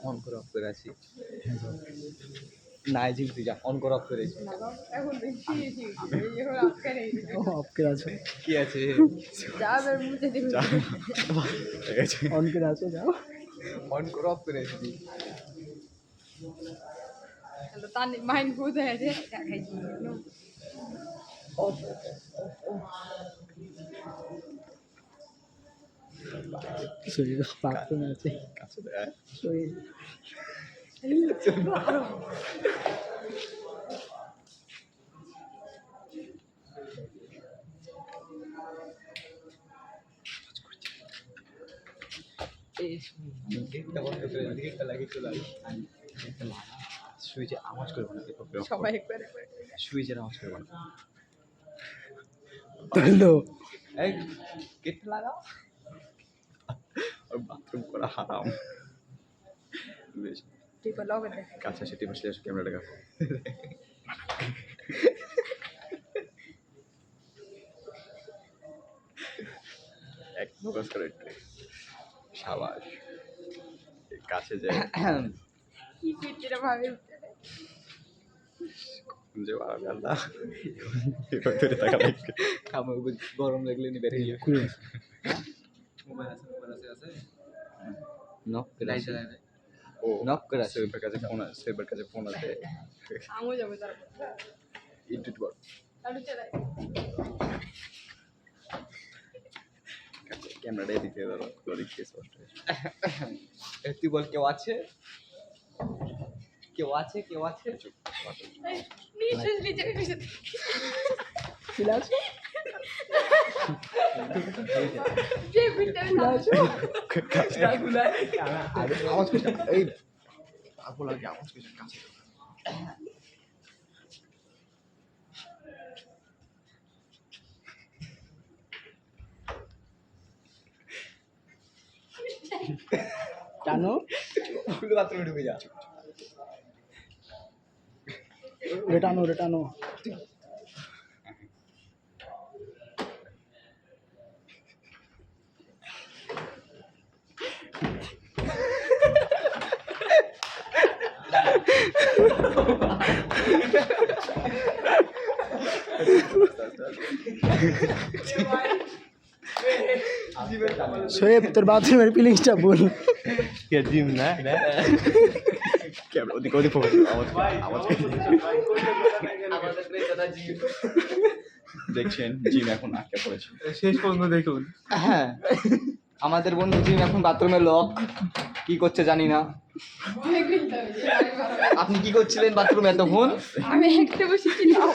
on করে of করে আছি না জিম তুই যা অন করে অফ করে এখন দেখছি অফ করে আছো কি আছে যাবে মুছে দিবি ঠিক আছে অন করে আছো যাও অন করে অফ করে আছি হ্যালো তার মাইন্ড ভূত হয়ে আছে দেখাইছি শরীর বাথরুমে আছে কাছে দেয় শরীর গেটটা বন্ধ করে গেটটা লাগিয়ে চলে আসি গেটটা লাগা সুইচে আওয়াজ করবো না সবাই একবার একবার সুইচের আওয়াজ করবো না তাহলে এই গেটটা লাগাও আর বাথরুম করা হারাম বেশ টিপা লগে দেখ কাছে সেটি বসে আসো ক্যামেরাটা কাছে এক ফোকাস করে একটু সাবাস কাছে যায় কি পিটিরা ভাবে যে বাড়াবে আল্লাহ এবার ধরে টাকা লাগবে আমার গরম লাগলে নি বেরিয়ে যাবে খুলে মোবাইল আছে নক করে আছে ও নক করে আছে সেবার কাছে ফোন আছে সেবার কাছে ফোন আছে আমও যাবে তারপর ইনটুট বল তাহলে চলে ক্যামেরাটা এদিকে ধরো দেখতে স্পষ্ট তুই বল কেউ আছে কেউ আছে কেউ আছে নিশ্চয় নিচে নিচে খুলে আছো যে পিটিরা খুলে আছো আরে আওয়াজ করছে এই তারপর লাগে আওয়াজ করছে কাছে টানো ফুল বাথরুমে ঢুকে যা রেটানো রেটানো শোয়েব তোর বাথরুমের ফিলিংসটা বল জিম না ক্যামেরা ওদিকে ওদিকে ফোকাস আওয়াজ আওয়াজ দেখছেন জিম এখন আটকে পড়েছে শেষ পর্যন্ত দেখুন হ্যাঁ আমাদের বন্ধু জিম এখন বাথরুমে লক কি করছে জানি না আপনি কি করছিলেন বাথরুমে এতক্ষণ আমি একটা বসেছিলাম